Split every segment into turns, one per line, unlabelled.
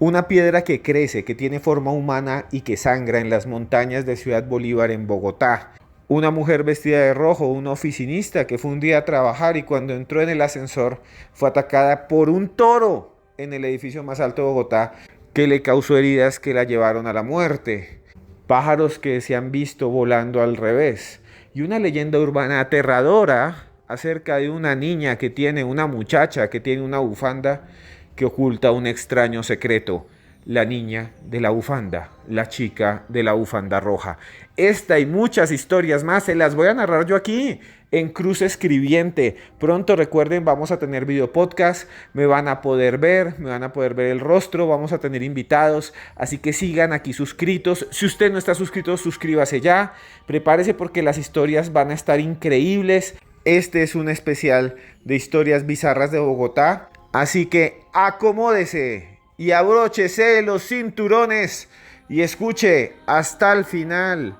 Una piedra que crece, que tiene forma humana y que sangra en las montañas de Ciudad Bolívar en Bogotá. Una mujer vestida de rojo, una oficinista que fue un día a trabajar y cuando entró en el ascensor fue atacada por un toro en el edificio más alto de Bogotá que le causó heridas que la llevaron a la muerte. Pájaros que se han visto volando al revés. Y una leyenda urbana aterradora acerca de una niña que tiene, una muchacha que tiene una bufanda que oculta un extraño secreto. La niña de la bufanda, la chica de la bufanda roja. Esta y muchas historias más se las voy a narrar yo aquí en Cruz Escribiente. Pronto recuerden, vamos a tener video podcast, me van a poder ver el rostro, vamos a tener invitados, así que sigan aquí suscritos. Si usted no está suscrito, suscríbase ya. Prepárese porque las historias van a estar increíbles. Este es un especial de historias bizarras de Bogotá. Así que acomódese y abróchese los cinturones y escuche hasta el final,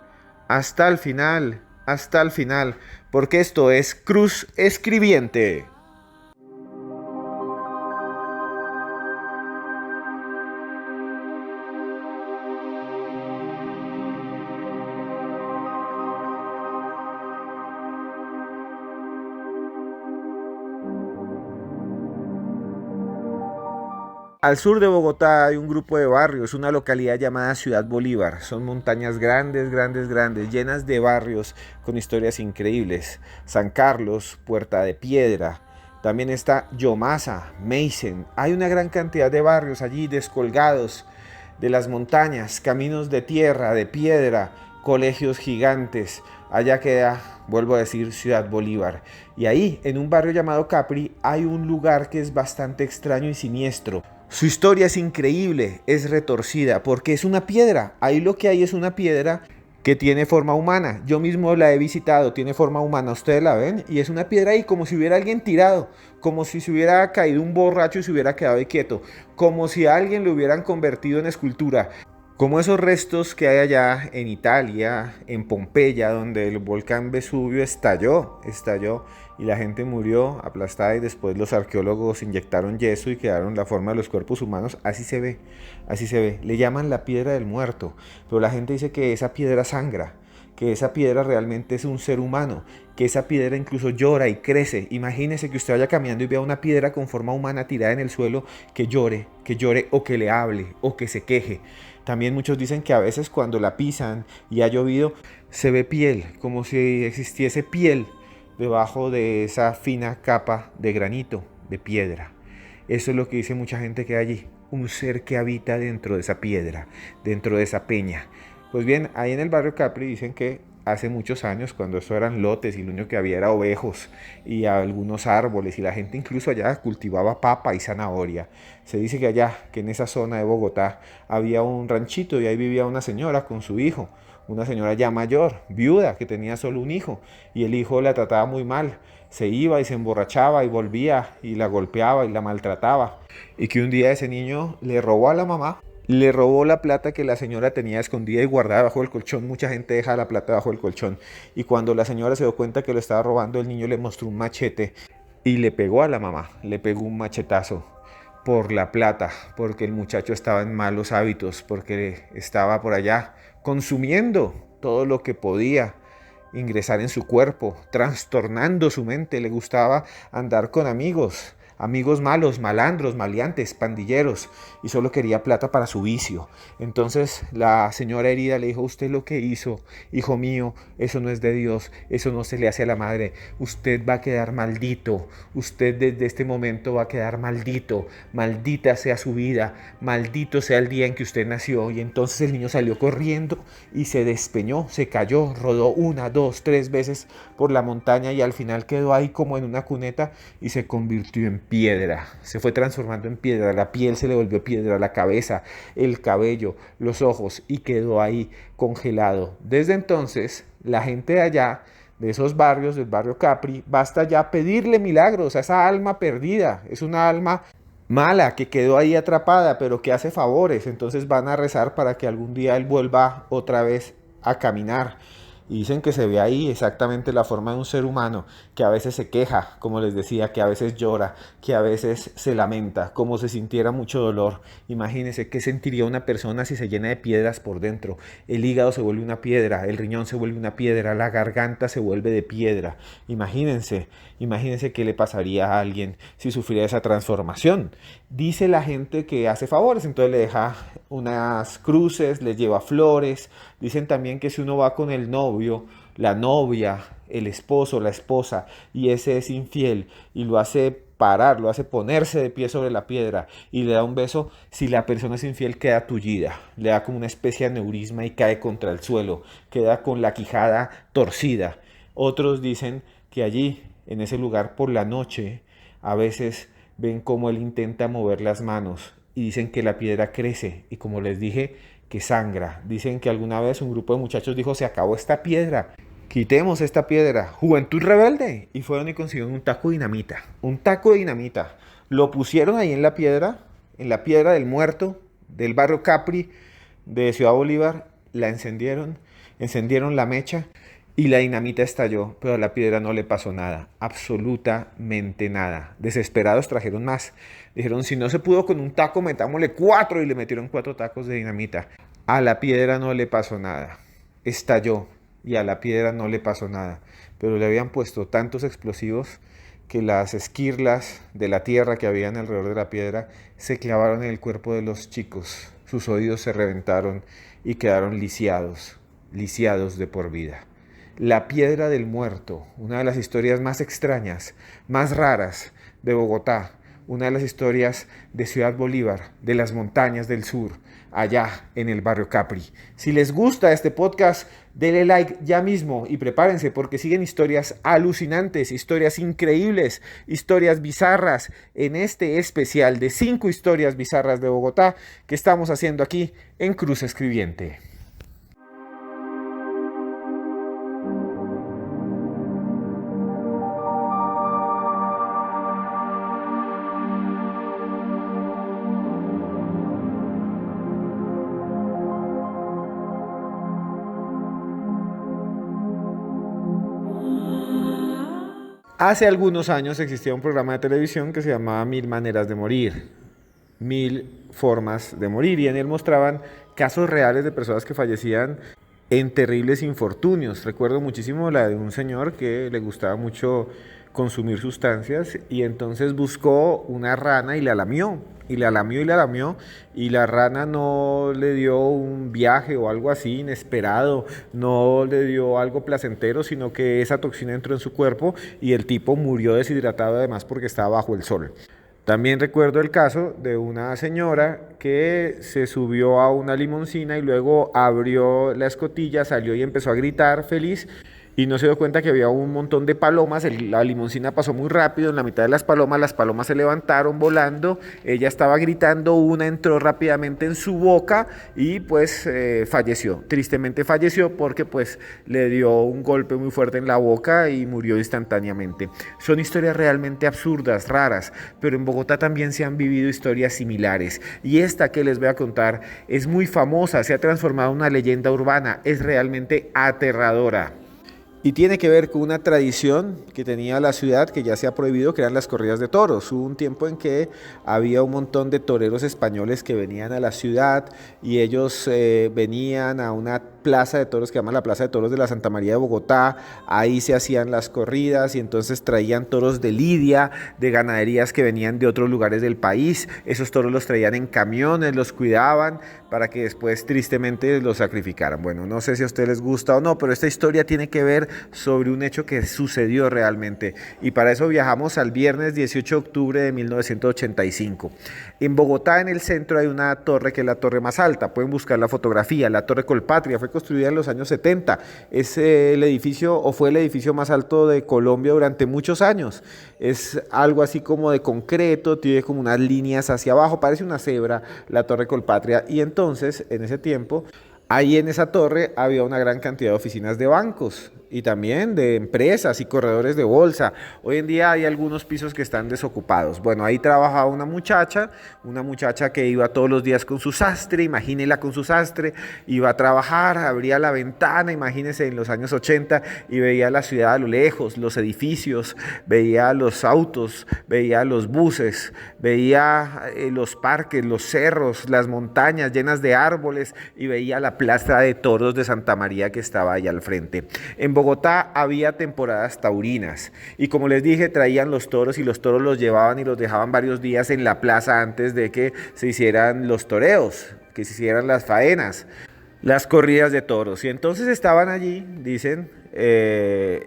hasta el final, hasta el final, porque esto es Cruz Escribiente. Al sur de Bogotá hay un grupo de barrios, una localidad llamada Ciudad Bolívar. Son montañas grandes, grandes, grandes, llenas de barrios con historias increíbles. San Carlos, Puerta de Piedra. También está Yomasa, Meisen. Hay una gran cantidad de barrios allí descolgados de las montañas, caminos de tierra, de piedra, colegios gigantes. Allá queda, vuelvo a decir, Ciudad Bolívar. Y ahí, en un barrio llamado Capri, hay un lugar que es bastante extraño y siniestro. Su historia es increíble, es retorcida, porque es una piedra. Ahí lo que hay es una piedra que tiene forma humana. Yo mismo la he visitado, tiene forma humana, ustedes la ven, y es una piedra ahí como si hubiera alguien tirado, como si se hubiera caído un borracho y se hubiera quedado ahí quieto, como si a alguien lo hubieran convertido en escultura. Como esos restos que hay allá en Italia, en Pompeya, donde el volcán Vesubio estalló y la gente murió aplastada y después los arqueólogos inyectaron yeso y quedaron la forma de los cuerpos humanos, así se ve, así se ve. Le llaman la piedra del muerto, pero la gente dice que esa piedra sangra, que esa piedra realmente es un ser humano, que esa piedra incluso llora y crece. Imagínese que usted vaya caminando y vea una piedra con forma humana tirada en el suelo que llore o que le hable o que se queje. También muchos dicen que a veces cuando la pisan y ha llovido se ve piel, como si existiese piel debajo de esa fina capa de granito, de piedra. Eso es lo que dice mucha gente que hay allí, un ser que habita dentro de esa piedra, dentro de esa peña. Pues bien, ahí en el barrio Capri dicen que hace muchos años, cuando eso eran lotes y lo único que había era ovejos y algunos árboles y la gente incluso allá cultivaba papa y zanahoria. Se dice que allá, que en esa zona de Bogotá, había un ranchito y ahí vivía una señora con su hijo, una señora ya mayor, viuda, que tenía solo un hijo y el hijo la trataba muy mal. Se iba y se emborrachaba y volvía y la golpeaba y la maltrataba. Y que un día ese niño le robó a la mamá. Le robó la plata que la señora tenía escondida y guardada bajo el colchón. Mucha gente deja la plata bajo el colchón. Y cuando la señora se dio cuenta que lo estaba robando, el niño le mostró un machete y le pegó a la mamá. Le pegó un machetazo por la plata, porque el muchacho estaba en malos hábitos, porque estaba por allá consumiendo todo lo que podía ingresar en su cuerpo, trastornando su mente. Le gustaba andar con amigos, amigos malos, malandros, maleantes, pandilleros, y solo quería plata para su vicio. Entonces la señora herida le dijo: usted lo que hizo, hijo mío, eso no es de Dios, eso no se le hace a la madre, usted va a quedar maldito, usted desde este momento va a quedar maldito, maldita sea su vida, maldito sea el día en que usted nació. Y entonces el niño salió corriendo y se despeñó, se cayó, rodó una, dos, tres veces por la montaña y al final quedó ahí como en una cuneta y se convirtió en piedra. Se fue transformando en piedra, la piel se le volvió piedra, la cabeza, el cabello, los ojos, y quedó ahí congelado. Desde entonces, la gente de allá, de esos barrios, del barrio Capri, basta ya pedirle milagros a esa alma perdida. Es una alma mala que quedó ahí atrapada, pero que hace favores. Entonces van a rezar para que algún día él vuelva otra vez a caminar. y dicen que se ve ahí exactamente la forma de un ser humano, que a veces se queja, como les decía, que a veces llora, que a veces se lamenta, como si sintiera mucho dolor. Imagínense qué sentiría una persona si se llena de piedras por dentro. El hígado se vuelve una piedra, el riñón se vuelve una piedra, la garganta se vuelve de piedra. Imagínense qué le pasaría a alguien si sufriera esa transformación. Dice la gente que hace favores, entonces le deja unas cruces, le lleva flores. Dicen también que si uno va con el novio, la novia, el esposo, la esposa, y ese es infiel y lo hace parar, lo hace ponerse de pie sobre la piedra y le da un beso, si la persona es infiel queda tullida, le da como una especie de aneurisma y cae contra el suelo, queda con la quijada torcida. Otros dicen que allí, en ese lugar por la noche, a veces ven cómo él intenta mover las manos y dicen que la piedra crece y, como les dije, que sangra. Dicen que alguna vez un grupo de muchachos dijo: se acabó esta piedra, quitemos esta piedra. Juventud rebelde. Y fueron y consiguieron un taco de dinamita. Un taco de dinamita. Lo pusieron ahí en la piedra del muerto, del barrio Capri, de Ciudad Bolívar. La encendieron la mecha y la dinamita estalló, pero a la piedra no le pasó nada, absolutamente nada. Desesperados trajeron más. Dijeron: si no se pudo con un taco, metámosle 4, y le metieron 4 tacos de dinamita. A la piedra no le pasó nada. Estalló y a la piedra no le pasó nada. Pero le habían puesto tantos explosivos que las esquirlas de la tierra que habían alrededor de la piedra se clavaron en el cuerpo de los chicos. Sus oídos se reventaron y quedaron lisiados de por vida. La piedra del muerto, una de las historias más extrañas, más raras de Bogotá, una de las historias de Ciudad Bolívar, de las montañas del sur, allá en el barrio Capri. Si les gusta este podcast, denle like ya mismo y prepárense, porque siguen historias alucinantes, historias increíbles, historias bizarras en este especial de 5 historias bizarras de Bogotá que estamos haciendo aquí en Cruz Escribiente. Hace algunos años existía un programa de televisión que se llamaba Mil Maneras de Morir, Mil Formas de Morir, y en él mostraban casos reales de personas que fallecían en terribles infortunios. Recuerdo muchísimo la de un señor que le gustaba mucho consumir sustancias y entonces buscó una rana y la lamió. Y la lamió y la lamió, y la rana no le dio un viaje o algo así inesperado, no le dio algo placentero, sino que esa toxina entró en su cuerpo y el tipo murió deshidratado, además porque estaba bajo el sol. También recuerdo el caso de una señora que se subió a una limusina y luego abrió la escotilla, salió y empezó a gritar feliz. Y no se dio cuenta que había un montón de palomas. La limusina pasó muy rápido, en la mitad de las palomas se levantaron volando, ella estaba gritando, una entró rápidamente en su boca y pues falleció. Tristemente falleció porque pues le dio un golpe muy fuerte en la boca y murió instantáneamente. Son historias realmente absurdas, raras, pero en Bogotá también se han vivido historias similares. Y esta que les voy a contar es muy famosa, se ha transformado en una leyenda urbana, es realmente aterradora. Y tiene que ver con una tradición que tenía la ciudad, que ya se ha prohibido, que eran las corridas de toros. Hubo un tiempo en que había un montón de toreros españoles que venían a la ciudad y ellos venían a una plaza de toros que se llama la Plaza de Toros de la Santa María de Bogotá. Ahí se hacían las corridas y entonces traían toros de lidia, de ganaderías que venían de otros lugares del país. Esos toros los traían en camiones, los cuidaban para que después tristemente los sacrificaran. Bueno, no sé si a ustedes les gusta o no, pero esta historia tiene que ver sobre un hecho que sucedió realmente. Y para eso viajamos al viernes 18 de octubre de 1985. En Bogotá, en el centro, hay una torre que es la torre más alta. Pueden buscar la fotografía. La Torre Colpatria fue construida en los años 70. Es el edificio, o fue el edificio más alto de Colombia durante muchos años. Es algo así como de concreto, tiene como unas líneas hacia abajo, parece una cebra, la Torre Colpatria. Y entonces, en ese tiempo, Ahí en esa torre había una gran cantidad de oficinas de bancos y también de empresas y corredores de bolsa. Hoy en día hay algunos pisos que están desocupados. Bueno, ahí trabajaba una muchacha que iba todos los días con su sastre, imagínela con su sastre, iba a trabajar, abría la ventana, imagínense en los años 80 y veía la ciudad a lo lejos, los edificios, veía los autos, veía los buses, veía los parques, los cerros, las montañas llenas de árboles y veía la plaza de toros de Santa María que estaba ahí al frente. En Bogotá había temporadas taurinas y como les dije traían los toros y los toros los llevaban y los dejaban varios días en la plaza antes de que se hicieran los toreos, que se hicieran las faenas, las corridas de toros. Y entonces estaban allí, dicen,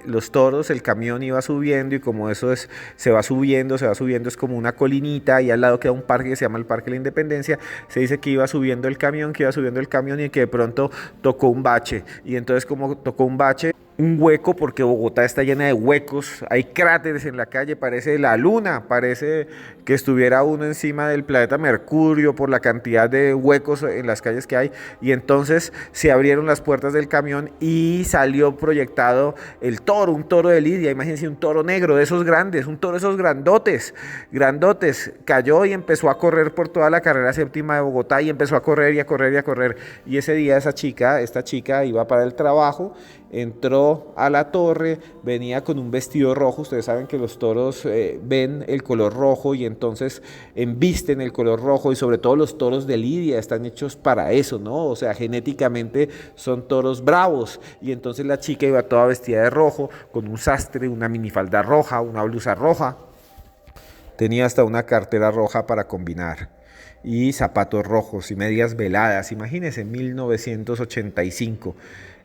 los toros, el camión iba subiendo y como eso es, se va subiendo, es como una colinita y al lado queda un parque que se llama el Parque de la Independencia. Se dice que iba subiendo el camión, y que de pronto tocó un bache. Y entonces como tocó un bache, un hueco, porque Bogotá está llena de huecos, hay cráteres en la calle, parece la luna, parece que estuviera uno encima del planeta Mercurio por la cantidad de huecos en las calles que hay, y entonces se abrieron las puertas del camión y salió proyectado el toro, un toro de lidia, imagínense un toro negro de esos grandes, un toro de esos grandotes, cayó y empezó a correr por toda la carrera séptima de Bogotá y empezó a correr y a correr y a correr, y ese día esta chica iba para el trabajo, entró a la torre, venía con un vestido rojo. Ustedes saben que los toros ven el color rojo y entonces embisten el color rojo, y sobre todo los toros de lidia están hechos para eso, ¿no? O sea, genéticamente son toros bravos, y entonces la chica iba toda vestida de rojo, con un sastre, una minifalda roja, una blusa roja, tenía hasta una cartera roja para combinar y zapatos rojos y medias veladas. Imagínense, en 1985.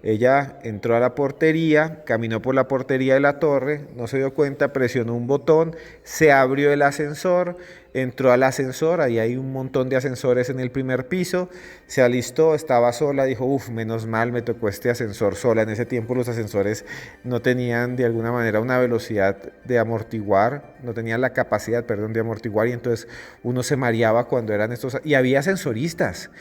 Ella entró a la portería, caminó por la portería de la torre, no se dio cuenta, presionó un botón, se abrió el ascensor, entró al ascensor, ahí hay un montón de ascensores en el primer piso, se alistó, estaba sola, dijo, menos mal me tocó este ascensor sola. En ese tiempo los ascensores no tenían de alguna manera una velocidad de amortiguar, no tenían la capacidad, perdón, de amortiguar, y entonces uno se mareaba cuando eran estos, y había ascensoristas.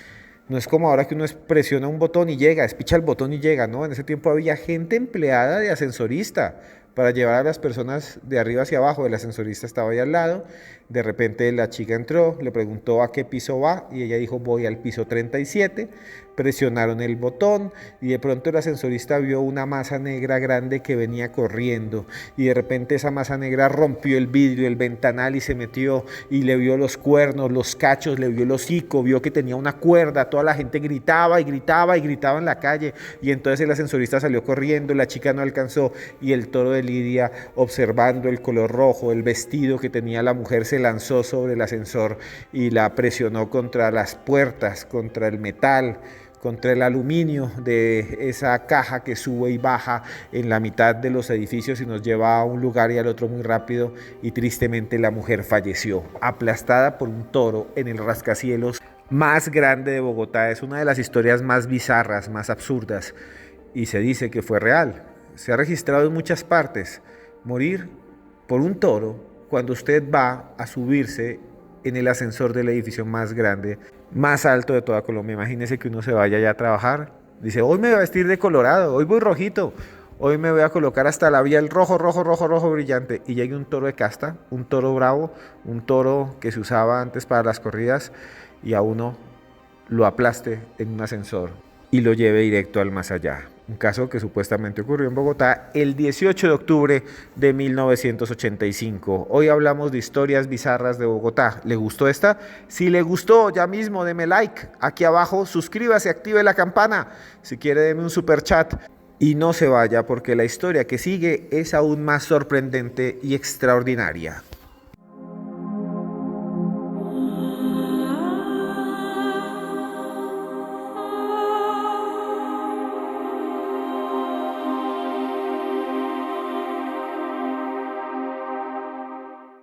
No es como ahora que uno presiona un botón y llega, espicha el botón y llega, ¿no? En ese tiempo había gente empleada de ascensorista para llevar a las personas de arriba hacia abajo. El ascensorista estaba ahí al lado. De repente la chica entró, le preguntó a qué piso va y ella dijo, voy al piso 37. Presionaron el botón y de pronto el ascensorista vio una masa negra grande que venía corriendo, y de repente esa masa negra rompió el vidrio, el ventanal, y se metió y le vio los cuernos, los cachos, le vio el hocico, vio que tenía una cuerda. Toda la gente gritaba y gritaba y gritaba en la calle, y entonces el ascensorista salió corriendo, la chica no alcanzó, y el toro de lidia, observando el color rojo, el vestido que tenía la mujer, se lanzó sobre el ascensor y la presionó contra las puertas, contra el metal, contra el aluminio de esa caja que sube y baja en la mitad de los edificios y nos lleva a un lugar y al otro muy rápido, y tristemente la mujer falleció, aplastada por un toro en el rascacielos más grande de Bogotá. Es una de las historias más bizarras, más absurdas, y se dice que fue real. Se ha registrado en muchas partes morir por un toro cuando usted va a subirse en el ascensor del edificio más grande, más alto de toda Colombia. Imagínese que uno se vaya ya a trabajar, dice, hoy me voy a vestir de colorado, hoy voy rojito, hoy me voy a colocar hasta labial rojo, rojo, rojo, rojo brillante, y llegue un toro de casta, un toro bravo, un toro que se usaba antes para las corridas, y a uno lo aplaste en un ascensor y lo lleve directo al más allá. Un caso que supuestamente ocurrió en Bogotá el 18 de octubre de 1985. Hoy hablamos de historias bizarras de Bogotá. ¿Le gustó esta? Si le gustó, ya mismo deme like. Aquí abajo, suscríbase, active la campana. Si quiere, deme un super chat. Y no se vaya, porque la historia que sigue es aún más sorprendente y extraordinaria.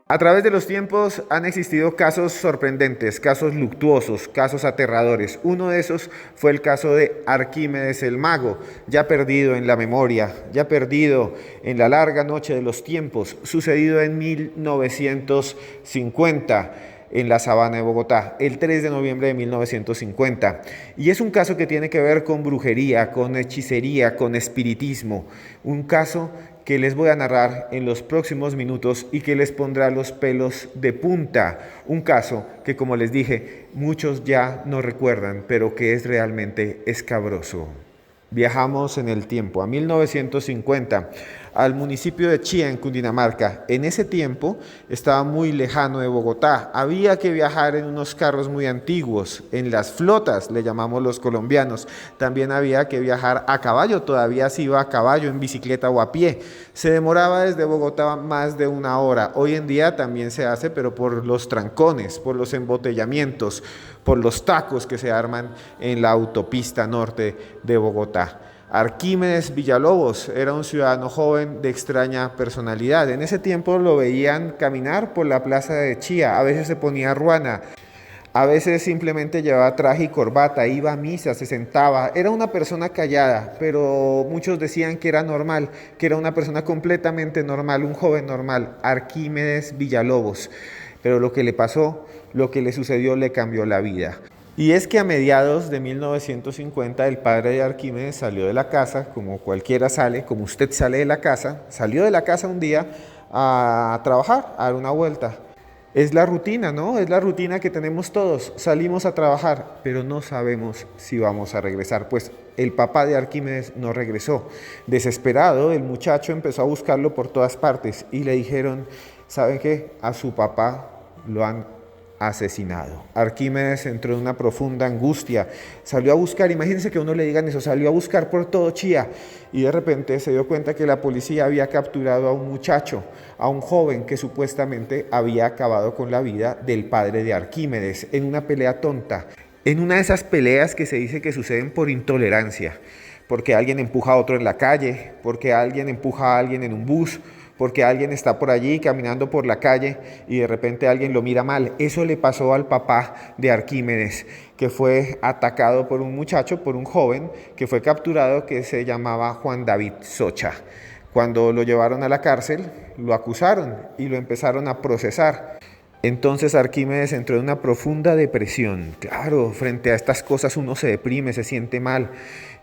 A través de los tiempos han existido casos sorprendentes, casos luctuosos, casos aterradores. Uno de esos fue el caso de Arquímedes el Mago, ya perdido en la memoria, ya perdido en la larga noche de los tiempos, sucedido en 1950. en la sabana de Bogotá, el 3 de noviembre de 1950. Y es un caso que tiene que ver con brujería, con hechicería, con espiritismo. Un caso que les voy a narrar en los próximos minutos y que les pondrá los pelos de punta. Un caso que, como les dije, muchos ya no recuerdan, pero que es realmente escabroso. Viajamos en el tiempo a 1950, al municipio de Chía, en Cundinamarca. En ese tiempo estaba muy lejano de Bogotá. Había que viajar en unos carros muy antiguos, en las flotas, le llamamos los colombianos. También había que viajar a caballo, todavía se iba a caballo, en bicicleta o a pie. Se demoraba desde Bogotá más de una hora. Hoy en día también se hace, pero por los trancones, por los embotellamientos, por los tacos que se arman en la autopista norte de Bogotá. Arquímedes Villalobos era un ciudadano joven de extraña personalidad. En ese tiempo lo veían caminar por la plaza de Chía, a veces se ponía ruana, a veces simplemente llevaba traje y corbata, iba a misa, se sentaba. Era una persona callada, pero muchos decían que era normal, que era una persona completamente normal, un joven normal, Arquímedes Villalobos. Pero lo que le pasó, lo que le sucedió, le cambió la vida. Y es que a mediados de 1950 el padre de Arquímedes salió de la casa, como cualquiera sale, como usted sale de la casa, salió de la casa un día a trabajar, a dar una vuelta. Es la rutina, ¿no? Es la rutina que tenemos todos. Salimos a trabajar, pero no sabemos si vamos a regresar. Pues el papá de Arquímedes no regresó. Desesperado, el muchacho empezó a buscarlo por todas partes y le dijeron, ¿saben qué? A su papá lo han asesinado. Arquímedes entró en una profunda angustia, salió a buscar, imagínense que a uno le digan eso, salió a buscar por todo Chía y de repente se dio cuenta que la policía había capturado a un muchacho, a un joven que supuestamente había acabado con la vida del padre de Arquímedes en una pelea tonta, en una de esas peleas que se dice que suceden por intolerancia, porque alguien empuja a otro en la calle, porque alguien empuja a alguien en un bus, porque alguien está por allí caminando por la calle y de repente alguien lo mira mal. Eso le pasó al papá de Arquímedes, que fue atacado por un muchacho, por un joven, que fue capturado, que se llamaba Juan David Socha. Cuando lo llevaron a la cárcel, lo acusaron y lo empezaron a procesar. Entonces Arquímedes entró en una profunda depresión. Claro, frente a estas cosas uno se deprime, se siente mal.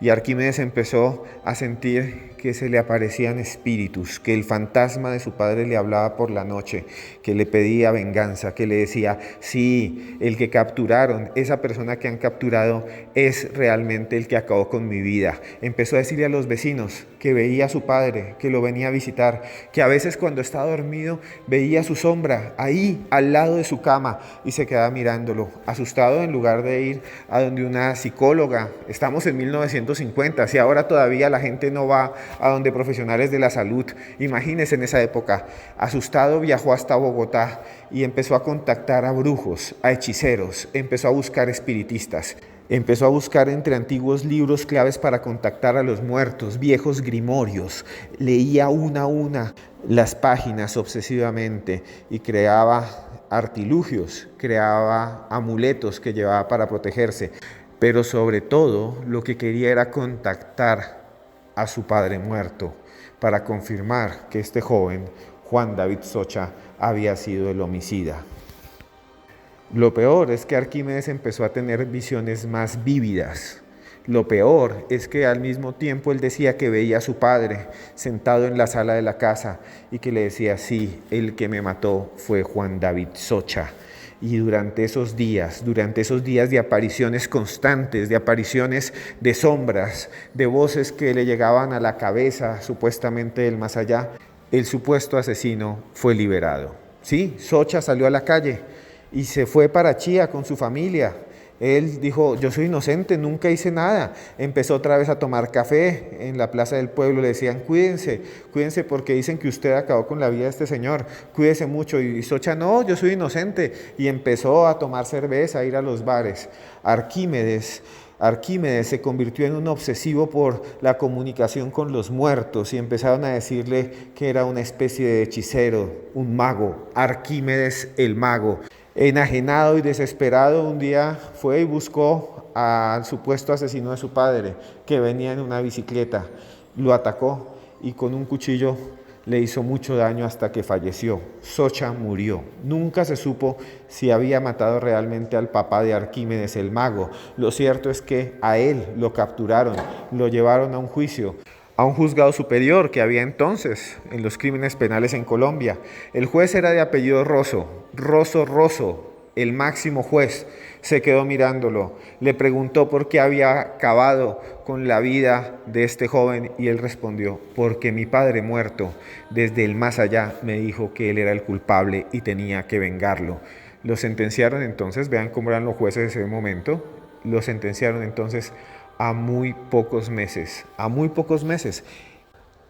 Y Arquímedes empezó a sentir que se le aparecían espíritus, que el fantasma de su padre le hablaba por la noche, que le pedía venganza, que le decía, sí, el que capturaron, esa persona que han capturado es realmente el que acabó con mi vida. Empezó a decirle a los vecinos que veía a su padre, que lo venía a visitar, que a veces cuando estaba dormido veía su sombra ahí al lado de su cama y se quedaba mirándolo, asustado. En lugar de ir a donde una psicóloga, estamos en 1950, si ahora todavía la gente no va a donde profesionales de la salud, imagínense en esa época, asustado viajó hasta Bogotá y empezó a contactar a brujos, a hechiceros, empezó a buscar espiritistas. Empezó a buscar entre antiguos libros claves para contactar a los muertos, viejos grimorios. Leía una a una las páginas obsesivamente y creaba artilugios, creaba amuletos que llevaba para protegerse. Pero sobre todo lo que quería era contactar a su padre muerto para confirmar que este joven, Juan David Socha, había sido el homicida. Lo peor es que Arquímedes empezó a tener visiones más vívidas. Lo peor es que al mismo tiempo él decía que veía a su padre sentado en la sala de la casa y que le decía, sí, el que me mató fue Juan David Socha. Y durante esos días de apariciones constantes, de apariciones de sombras, de voces que le llegaban a la cabeza supuestamente del más allá, el supuesto asesino fue liberado. Sí, Socha salió a la calle y se fue para Chía con su familia. Él dijo, yo soy inocente, nunca hice nada. Empezó otra vez a tomar café en la plaza del pueblo. Le decían, cuídense porque dicen que usted acabó con la vida de este señor. Cuídese mucho. Y Socha, no, yo soy inocente. Y empezó a tomar cerveza, a ir a los bares. Arquímedes se convirtió en un obsesivo por la comunicación con los muertos y empezaron a decirle que era una especie de hechicero, un mago, Arquímedes el mago. Enajenado y desesperado, un día fue y buscó al supuesto asesino de su padre, que venía en una bicicleta. Lo atacó y con un cuchillo le hizo mucho daño hasta que falleció. Xocha murió. Nunca se supo si había matado realmente al papá de Arquímedes el mago. Lo cierto es que a él lo capturaron, lo llevaron a un juicio, a un juzgado superior que había entonces en los crímenes penales en Colombia. El juez era de apellido Rosso, el máximo juez. Se quedó mirándolo, le preguntó por qué había acabado con la vida de este joven y él respondió: porque mi padre muerto desde el más allá me dijo que él era el culpable y tenía que vengarlo. Lo sentenciaron entonces, vean cómo eran los jueces de ese momento, lo sentenciaron entonces a muy pocos meses,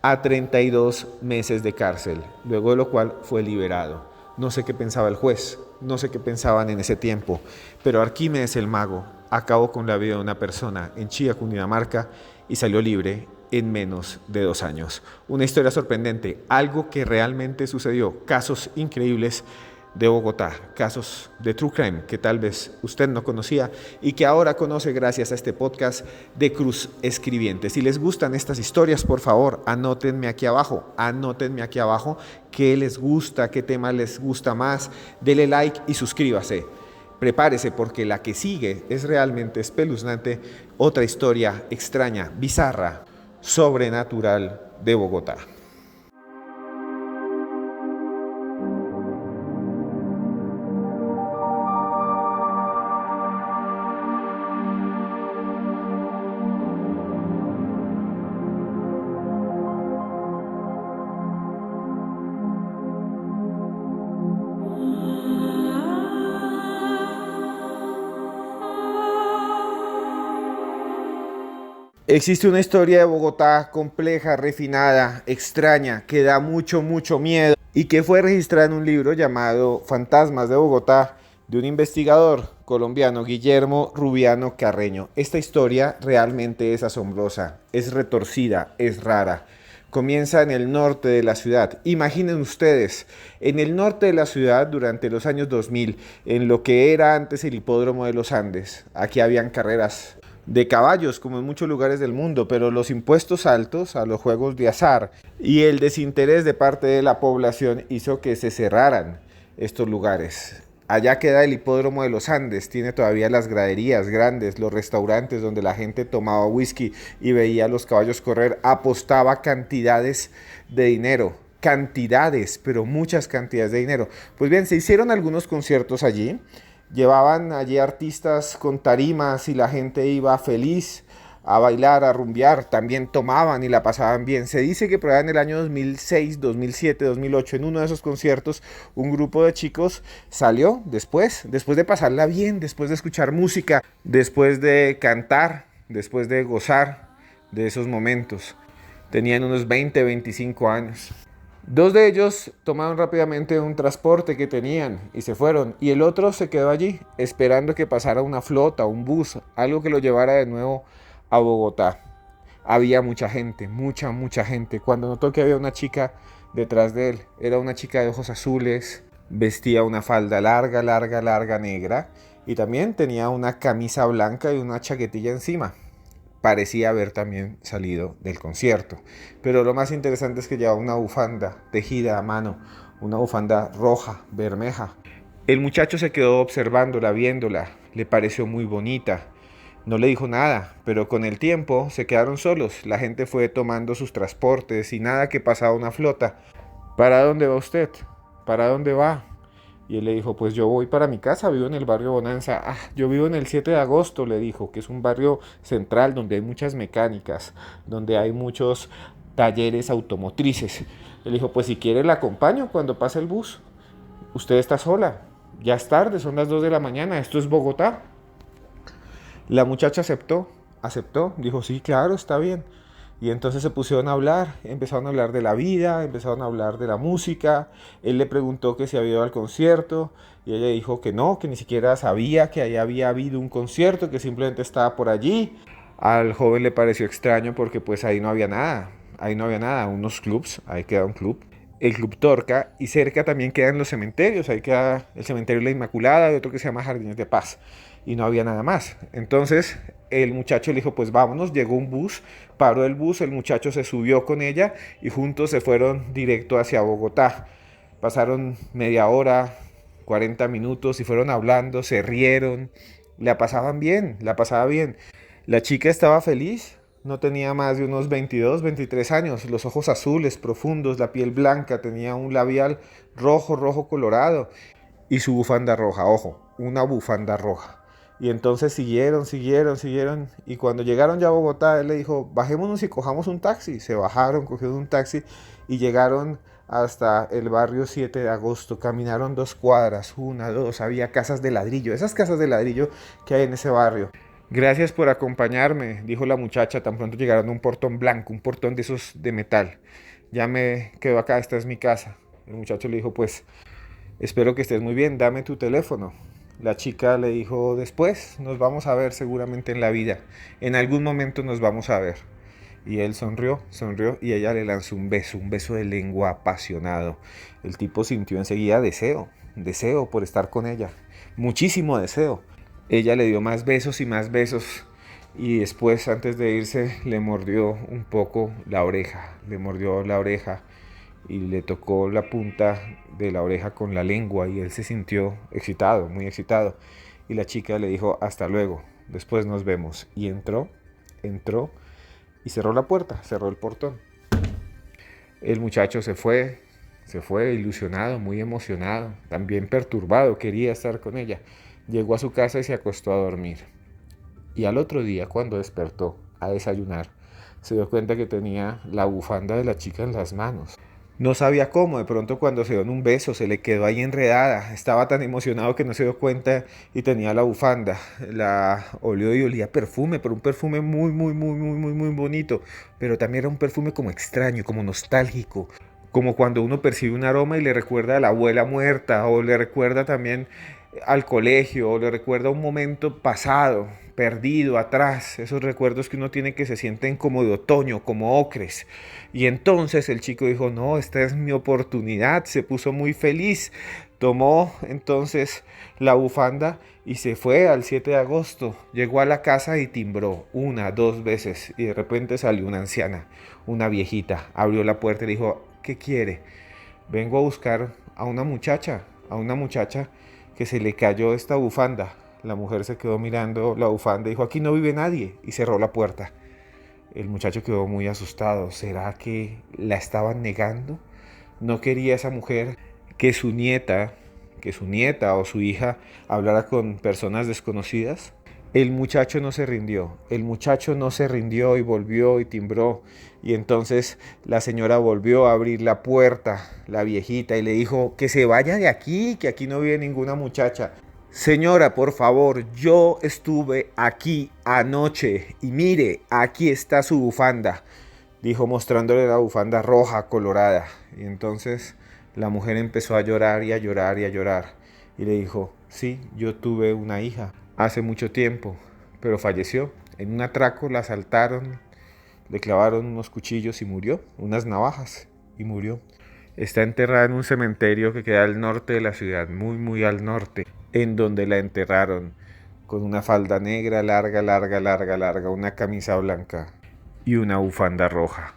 a 32 meses de cárcel, luego de lo cual fue liberado. No sé qué pensaba el juez, no sé qué pensaban en ese tiempo, pero Arquímedes el mago acabó con la vida de una persona en Chía, Cundinamarca, y salió libre en menos de 2 años. Una historia sorprendente, algo que realmente sucedió, casos increíbles de Bogotá, casos de True Crime que tal vez usted no conocía y que ahora conoce gracias a este podcast de Cruz Escribiente. Si les gustan estas historias, por favor, anótenme aquí abajo qué les gusta, qué tema les gusta más, dele like y suscríbase. Prepárese porque la que sigue es realmente espeluznante, otra historia extraña, bizarra, sobrenatural de Bogotá. Existe una historia de Bogotá compleja, refinada, extraña, que da mucho miedo y que fue registrada en un libro llamado Fantasmas de Bogotá, de un investigador colombiano, Guillermo Rubiano Carreño. Esta historia realmente es asombrosa, es retorcida, es rara. Comienza en el norte de la ciudad. Imaginen ustedes, en el norte de la ciudad durante los años 2000, en lo que era antes el hipódromo de los Andes. Aquí habían carreras de caballos, como en muchos lugares del mundo, pero los impuestos altos a los juegos de azar y el desinterés de parte de la población hizo que se cerraran estos lugares. Allá queda el hipódromo de los Andes, tiene todavía las graderías grandes, los restaurantes donde la gente tomaba whisky y veía a los caballos correr, apostaba cantidades de dinero, pero muchas cantidades de dinero. Pues bien, se hicieron algunos conciertos allí. Llevaban allí artistas con tarimas y la gente iba feliz a bailar, a rumbear. También tomaban y la pasaban bien. Se dice que por allá en el año 2006, 2007, 2008, en uno de esos conciertos, un grupo de chicos salió después de pasarla bien, después de escuchar música, después de cantar, después de gozar de esos momentos. Tenían unos 20, 25 años. 2 de ellos tomaron rápidamente un transporte que tenían y se fueron, y el otro se quedó allí esperando que pasara una flota, un bus, algo que lo llevara de nuevo a Bogotá. Había mucha gente. Cuando notó que había una chica detrás de él, era una chica de ojos azules, vestía una falda larga negra y también tenía una camisa blanca y una chaquetilla encima. Parecía haber también salido del concierto. Pero lo más interesante es que llevaba una bufanda tejida a mano, una bufanda roja, bermeja. El muchacho se quedó observándola, viéndola, le pareció muy bonita. No le dijo nada, pero con el tiempo se quedaron solos. La gente fue tomando sus transportes y nada que pasaba una flota. ¿Para dónde va usted? ¿Para dónde va? Y él le dijo, pues yo voy para mi casa, vivo en el barrio Bonanza. Yo vivo en el 7 de agosto, le dijo, que es un barrio central donde hay muchas mecánicas, donde hay muchos talleres automotrices. Él dijo, pues si quiere la acompaño cuando pase el bus. Usted está sola, ya es tarde, son las 2 de la mañana, esto es Bogotá. La muchacha aceptó, dijo, sí, claro, está bien. Y entonces se pusieron a hablar, empezaron a hablar de la vida, empezaron a hablar de la música. Él le preguntó que si había ido al concierto y ella dijo que no, que ni siquiera sabía que ahí había habido un concierto, que simplemente estaba por allí. Al joven le pareció extraño porque pues ahí no había nada, unos clubs, ahí queda un club. El Club Torca, y cerca también quedan los cementerios, ahí queda el cementerio de la Inmaculada y otro que se llama Jardines de Paz. y no había nada más. Entonces el muchacho le dijo, pues vámonos, llegó un bus, paró el bus, el muchacho se subió con ella y juntos se fueron directo hacia Bogotá. Pasaron media hora, 40 minutos y fueron hablando, se rieron, la pasaban bien, la pasaba bien. La chica estaba feliz, no tenía más de unos 22, 23 años, los ojos azules, profundos, la piel blanca, tenía un labial rojo, rojo colorado y su bufanda roja, ojo, una bufanda roja. Y entonces siguieron y cuando llegaron ya a Bogotá, él le dijo, bajémonos y cojamos un taxi. Se bajaron, cogieron un taxi y llegaron hasta el barrio 7 de agosto. Caminaron 2 cuadras, una, dos, había casas de ladrillo, esas casas de ladrillo que hay en ese barrio. Gracias por acompañarme, dijo la muchacha, tan pronto llegaron a un portón blanco, un portón de esos de metal. Ya me quedo acá, esta es mi casa. El muchacho le dijo, pues, espero que estés muy bien, dame tu teléfono. La chica le dijo, después nos vamos a ver seguramente en la vida. En algún momento nos vamos a ver. Y él sonrió y ella le lanzó un beso de lengua apasionado. El tipo sintió enseguida deseo por estar con ella. Muchísimo deseo. Ella le dio más besos y más besos. Y después, antes de irse, le mordió un poco la oreja. Le mordió la oreja y le tocó la punta de la oreja con la lengua y él se sintió excitado, muy excitado. Y la chica le dijo, hasta luego, después nos vemos. Y entró y cerró la puerta, cerró el portón. El muchacho se fue ilusionado, muy emocionado, también perturbado, quería estar con ella. Llegó a su casa y se acostó a dormir. Y al otro día, cuando despertó a desayunar, se dio cuenta que tenía la bufanda de la chica en las manos. No sabía cómo, de pronto cuando se dio un beso se le quedó ahí enredada, estaba tan emocionado que no se dio cuenta y tenía la bufanda, la olió y olía perfume, pero un perfume muy bonito, pero también era un perfume como extraño, como nostálgico, como cuando uno percibe un aroma y le recuerda a la abuela muerta o le recuerda también al colegio o le recuerda un momento pasado, perdido, atrás, esos recuerdos que uno tiene que se sienten como de otoño, como ocres. Y entonces el chico dijo, no, esta es mi oportunidad, se puso muy feliz, tomó entonces la bufanda y se fue al 7 de agosto, llegó a la casa y timbró una, dos veces y de repente salió una anciana, una viejita, abrió la puerta y le dijo, ¿qué quiere? Vengo a buscar a una muchacha que se le cayó esta bufanda. La mujer se quedó mirando la bufanda y dijo, aquí no vive nadie, y cerró la puerta. El muchacho quedó muy asustado. ¿Será que la estaban negando? ¿No quería esa mujer que su nieta o su hija hablara con personas desconocidas? El muchacho no se rindió, y volvió y timbró. Y entonces la señora volvió a abrir la puerta, la viejita, y le dijo que se vaya de aquí, que aquí no vive ninguna muchacha. Señora, por favor, yo estuve aquí anoche y mire, aquí está su bufanda, dijo mostrándole la bufanda roja, colorada. Y entonces la mujer empezó a llorar y a llorar y a llorar. Y le dijo, sí, yo tuve una hija hace mucho tiempo, pero falleció. En un atraco la asaltaron, le clavaron unos cuchillos y murió, unas navajas y murió. Está enterrada en un cementerio que queda al norte de la ciudad, muy al norte, en donde la enterraron con una falda negra, larga, una camisa blanca y una bufanda roja.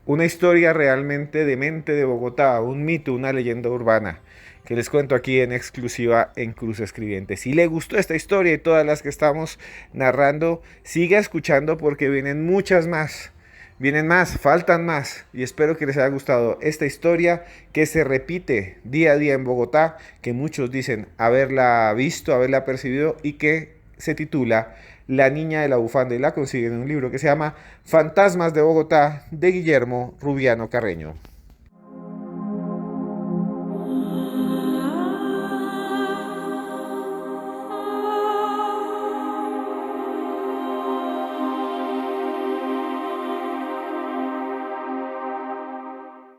Una historia realmente demente de Bogotá, un mito, una leyenda urbana, que les cuento aquí en exclusiva en Cruz Escribiente. Si le gustó esta historia y todas las que estamos narrando, siga escuchando porque vienen muchas más. Vienen más, faltan más y espero que les haya gustado esta historia que se repite día a día en Bogotá, que muchos dicen haberla visto, haberla percibido y que se titula La niña de la bufanda y la consiguen en un libro que se llama Fantasmas de Bogotá de Guillermo Rubiano Carreño.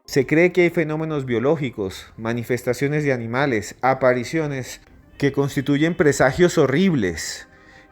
Se cree que hay fenómenos biológicos, manifestaciones de animales, apariciones que constituyen presagios horribles,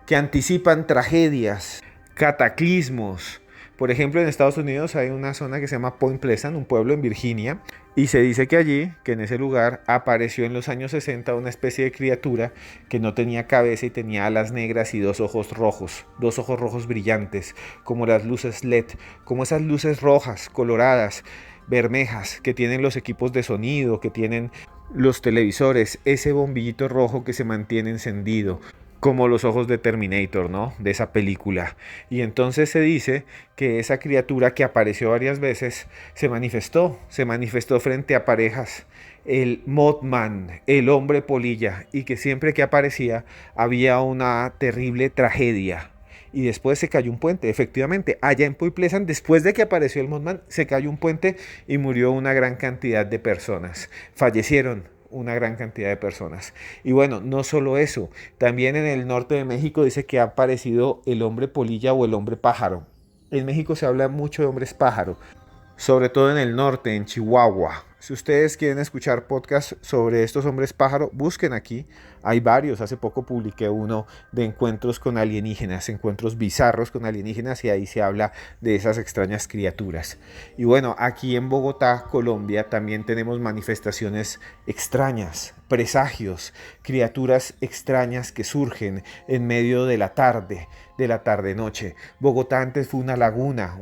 que anticipan tragedias, cataclismos, Por ejemplo, en Estados Unidos hay una zona que se llama Point Pleasant, un pueblo en Virginia, y se dice que allí, que en ese lugar, apareció en los años 60 una especie de criatura que no tenía cabeza y tenía alas negras y dos ojos rojos brillantes, como las luces LED, como esas luces rojas, coloradas, bermejas, que tienen los equipos de sonido, que tienen los televisores, ese bombillito rojo que se mantiene encendido, como los ojos de Terminator, ¿no? De esa película. Y entonces se dice que esa criatura que apareció varias veces se manifestó frente a parejas, el Mothman, el hombre polilla, y que siempre que aparecía había una terrible tragedia. Y después se cayó un puente, efectivamente, allá en Point Pleasant, después de que apareció el Mothman, se cayó un puente y murió una gran cantidad de personas. Fallecieron una gran cantidad de personas. Y bueno, no solo eso, también en el norte de México dice que ha aparecido el hombre polilla o el hombre pájaro. En México se habla mucho de hombres pájaro, sobre todo en el norte, en Chihuahua. Si ustedes quieren escuchar podcasts sobre estos hombres pájaro, busquen aquí. Hay varios. Hace poco publiqué uno de encuentros con alienígenas, encuentros bizarros con alienígenas, y ahí se habla de esas extrañas criaturas. Y bueno, aquí en Bogotá, Colombia, también tenemos manifestaciones extrañas, presagios, criaturas extrañas que surgen en medio de la tarde-noche. Bogotá antes fue una laguna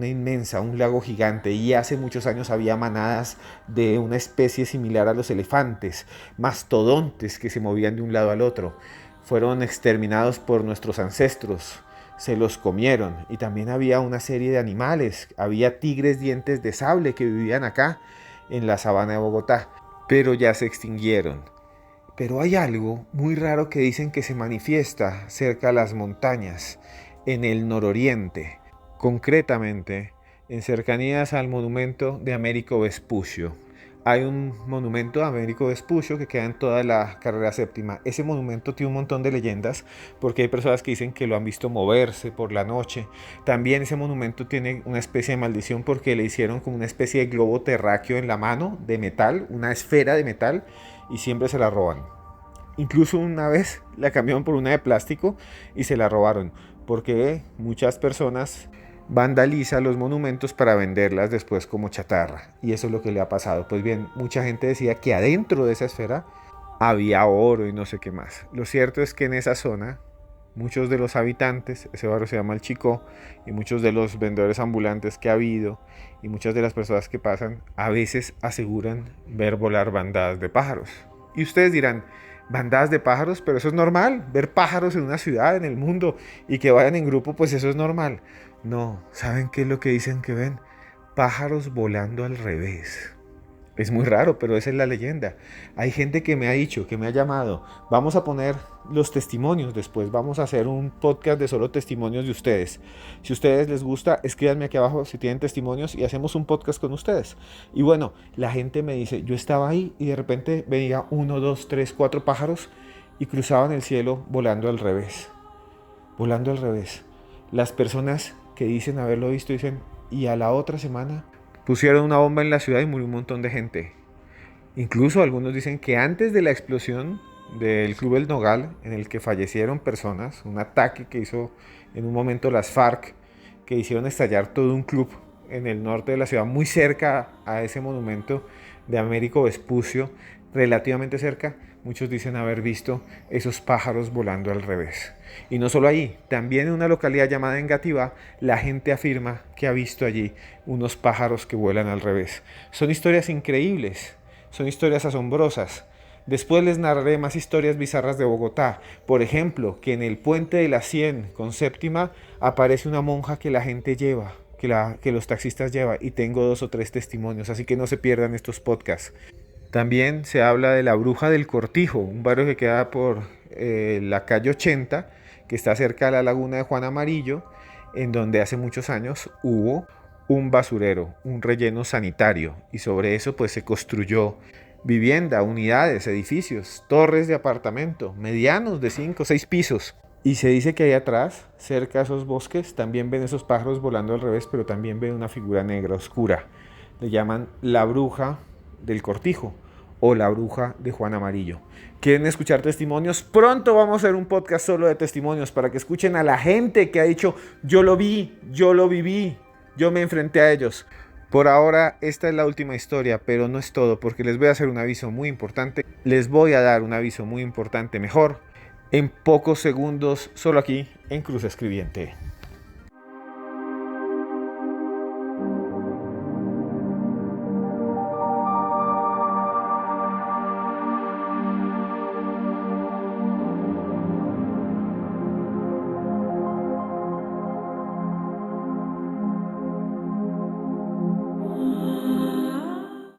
inmensa, un lago gigante, y hace muchos años había manadas de una especie similar a los elefantes, mastodontes que se movían de un lado al otro. Fueron exterminados por nuestros ancestros, se los comieron. Y también había una serie de animales, había tigres dientes de sable que vivían acá en la sabana de Bogotá, pero ya se extinguieron. Pero hay algo muy raro que dicen que se manifiesta cerca a las montañas, en el nororiente, concretamente en cercanías al monumento de Américo Vespucio. Hay un monumento de Américo Vespucio que queda en toda la carrera séptima. Ese monumento tiene un montón de leyendas porque hay personas que dicen que lo han visto moverse por la noche. También ese monumento tiene una especie de maldición porque le hicieron como una especie de globo terráqueo en la mano de metal, una esfera de metal, y siempre se la roban. Incluso una vez la cambiaron por una de plástico y se la robaron porque muchas personas vandalizan los monumentos para venderlas después como chatarra, y eso es lo que le ha pasado. Pues bien, mucha gente decía que adentro de esa esfera había oro y no sé qué más. Lo cierto es que en esa zona muchos de los habitantes, ese barrio se llama El Chicó, y muchos de los vendedores ambulantes que ha habido y muchas de las personas que pasan a veces aseguran ver volar bandadas de pájaros. Y ustedes dirán, bandadas de pájaros, pero eso es normal, ver pájaros en una ciudad, en el mundo, y que vayan en grupo, pues eso es normal. No, ¿saben qué es lo que dicen que ven? Pájaros volando al revés. Es muy raro, pero esa es la leyenda. Hay gente que me ha dicho, que me ha llamado. Vamos a poner los testimonios después. Vamos a hacer un podcast de solo testimonios de ustedes. Si a ustedes les gusta, escríbanme aquí abajo si tienen testimonios y hacemos un podcast con ustedes. Y bueno, la gente me dice, yo estaba ahí y de repente veía 1, 2, 3, 4 pájaros y cruzaban el cielo volando al revés. Volando al revés. Las personas que dicen haberlo visto dicen, y a la otra semana pusieron una bomba en la ciudad y murió un montón de gente. Incluso algunos dicen que antes de la explosión del Club El Nogal, en el que fallecieron personas, un ataque que hizo en un momento las FARC, que hicieron estallar todo un club en el norte de la ciudad, muy cerca a ese monumento de Américo Vespucio, relativamente cerca, muchos dicen haber visto esos pájaros volando al revés. Y no solo ahí, también en una localidad llamada Engativá, la gente afirma que ha visto allí unos pájaros que vuelan al revés. Son historias increíbles, son historias asombrosas. Después les narraré más historias bizarras de Bogotá. Por ejemplo, que en el puente de la 100 con séptima aparece una monja que la gente lleva, que los taxistas llevan, y tengo 2 o 3 testimonios, así que no se pierdan estos podcasts. También se habla de la Bruja del Cortijo, un barrio que queda por la calle 80, que está cerca de la laguna de Juan Amarillo, en donde hace muchos años hubo un basurero, un relleno sanitario, y sobre eso pues se construyó vivienda, unidades, edificios, torres de apartamento, medianos de 5 o 6 pisos. Y se dice que ahí atrás, cerca de esos bosques, también ven esos pájaros volando al revés, pero también ven una figura negra oscura. Le llaman la Bruja del Cortijo o La bruja de Juan Amarillo. ¿Quieren escuchar testimonios? Pronto vamos a hacer un podcast solo de testimonios para que escuchen a la gente que ha dicho: yo lo vi, yo lo viví, yo me enfrenté a ellos. Por ahora esta es la última historia, pero no es todo, porque les voy a hacer un aviso muy importante. Les voy a dar un aviso muy importante, mejor, en pocos segundos, solo aquí en Cruz Escribiente.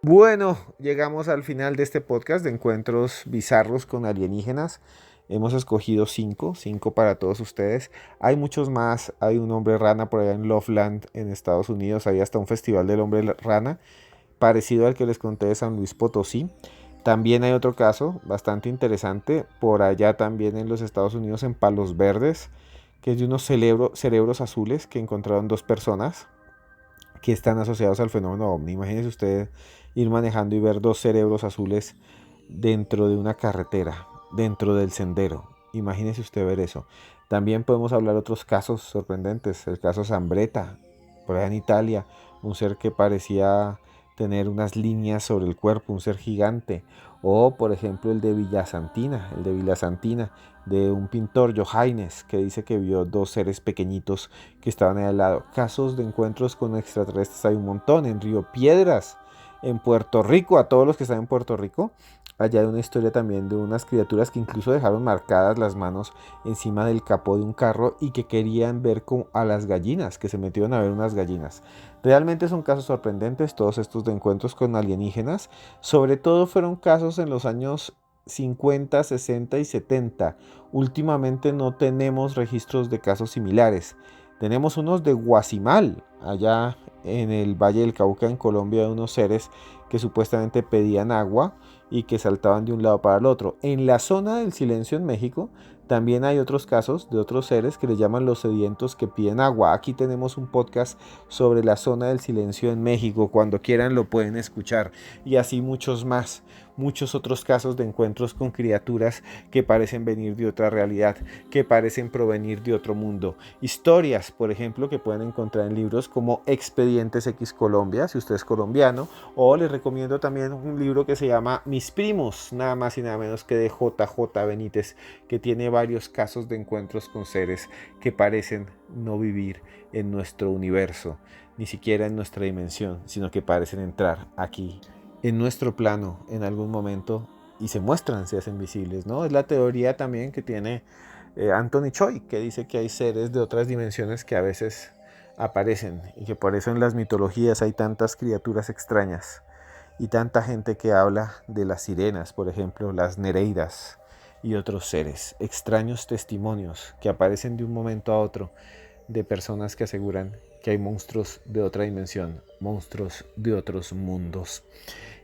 Bueno, llegamos al final de este podcast de encuentros bizarros con alienígenas. Hemos escogido cinco para todos ustedes. Hay muchos más. Hay un hombre rana por allá en Loveland, en Estados Unidos. Hay hasta un festival del hombre rana, parecido al que les conté de San Luis Potosí. También hay otro caso bastante interesante por allá también en los Estados Unidos, en Palos Verdes, que es de unos cerebros azules que encontraron dos personas que están asociados al fenómeno OVNI. Imagínense usted ir manejando y ver dos cerebros azules dentro de una carretera, dentro del sendero. Imagínese usted ver eso. También podemos hablar de otros casos sorprendentes. El caso Zambretta, por allá en Italia, un ser que parecía tener unas líneas sobre el cuerpo, un ser gigante. O por ejemplo el de Villasantina, de un pintor, Johannes, que dice que vio dos seres pequeñitos que estaban ahí al lado. Casos de encuentros con extraterrestres hay un montón. En Río Piedras, en Puerto Rico, a todos los que están en Puerto Rico, allá hay una historia también de unas criaturas que incluso dejaron marcadas las manos encima del capó de un carro y que querían ver a las gallinas, que se metieron a ver unas gallinas. Realmente son casos sorprendentes todos estos de encuentros con alienígenas. Sobre todo fueron casos en los años 50, 60 y 70. Últimamente no tenemos registros de casos similares. Tenemos unos de Guasimal, allá en el Valle del Cauca, en Colombia, de unos seres que supuestamente pedían agua y que saltaban de un lado para el otro. En la zona del silencio en México también hay otros casos de otros seres que le llaman los sedientos que piden agua. Aquí tenemos un podcast sobre la zona del silencio en México. Cuando quieran lo pueden escuchar. Y así muchos más. Muchos otros casos de encuentros con criaturas que parecen venir de otra realidad, que parecen provenir de otro mundo. Historias, por ejemplo, que pueden encontrar en libros como Expedientes X Colombia, si usted es colombiano, o les recomiendo también un libro que se llama Mis Primos, nada más y nada menos que de JJ Benítez, que tiene varios casos de encuentros con seres que parecen no vivir en nuestro universo, ni siquiera en nuestra dimensión, sino que parecen entrar aquí en nuestro plano en algún momento y se muestran, se hacen visibles, ¿no? Es la teoría también que tiene Anthony Choi, que dice que hay seres de otras dimensiones que a veces aparecen y que por eso en las mitologías hay tantas criaturas extrañas y tanta gente que habla de las sirenas, por ejemplo, las nereidas y otros seres, extraños testimonios que aparecen de un momento a otro de personas que aseguran que hay monstruos de otra dimensión, monstruos de otros mundos.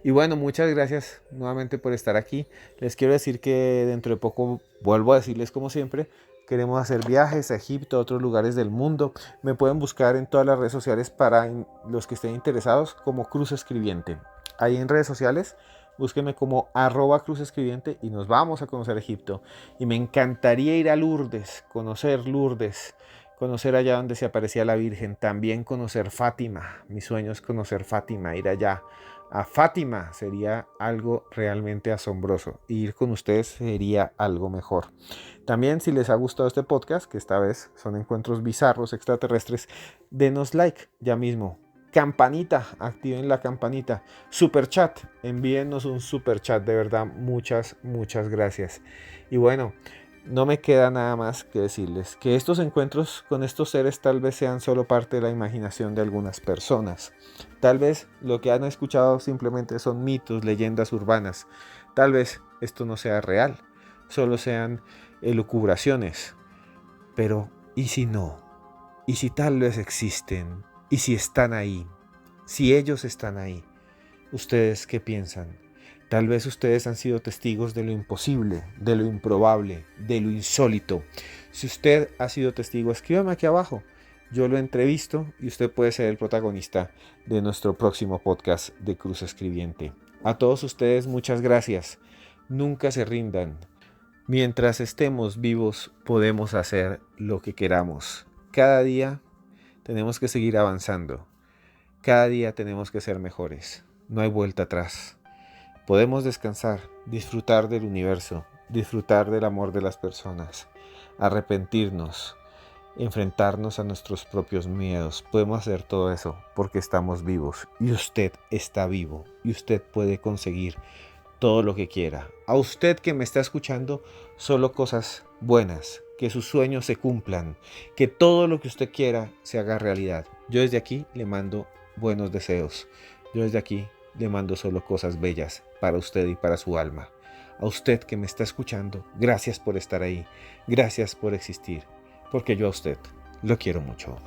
Y bueno, muchas gracias nuevamente por estar aquí. Les quiero decir que dentro de poco, vuelvo a decirles como siempre, queremos hacer viajes a Egipto, a otros lugares del mundo. Me pueden buscar en todas las redes sociales para los que estén interesados como Cruz Escribiente. Ahí en redes sociales, búsquenme como @Cruz Escribiente y nos vamos a conocer Egipto. Y me encantaría ir a Lourdes, conocer allá donde se aparecía la Virgen, también conocer Fátima. Mi sueño es conocer Fátima, ir allá a Fátima sería algo realmente asombroso. Ir con ustedes sería algo mejor. También si les ha gustado este podcast, que esta vez son encuentros bizarros extraterrestres, denos like ya mismo. Campanita, activen la campanita. Super chat, envíennos un super chat, de verdad, muchas gracias. Y bueno, no me queda nada más que decirles que estos encuentros con estos seres tal vez sean solo parte de la imaginación de algunas personas. Tal vez lo que han escuchado simplemente son mitos, leyendas urbanas. Tal vez esto no sea real, solo sean elucubraciones. Pero, ¿y si no? ¿Y si tal vez existen? ¿Y si están ahí? Si ellos están ahí, ¿ustedes qué piensan? Tal vez ustedes han sido testigos de lo imposible, de lo improbable, de lo insólito. Si usted ha sido testigo, escríbame aquí abajo. Yo lo entrevisto y usted puede ser el protagonista de nuestro próximo podcast de Cruz Escribiente. A todos ustedes muchas gracias. Nunca se rindan. Mientras estemos vivos podemos hacer lo que queramos. Cada día tenemos que seguir avanzando. Cada día tenemos que ser mejores. No hay vuelta atrás. Podemos descansar, disfrutar del universo, disfrutar del amor de las personas, arrepentirnos, enfrentarnos a nuestros propios miedos. Podemos hacer todo eso porque estamos vivos y usted está vivo y usted puede conseguir todo lo que quiera. A usted que me está escuchando, solo cosas buenas, que sus sueños se cumplan, que todo lo que usted quiera se haga realidad. Yo desde aquí le mando buenos deseos. Yo desde aquí le mando solo cosas bellas para usted y para su alma. A usted que me está escuchando, gracias por estar ahí, gracias por existir, porque yo a usted lo quiero mucho.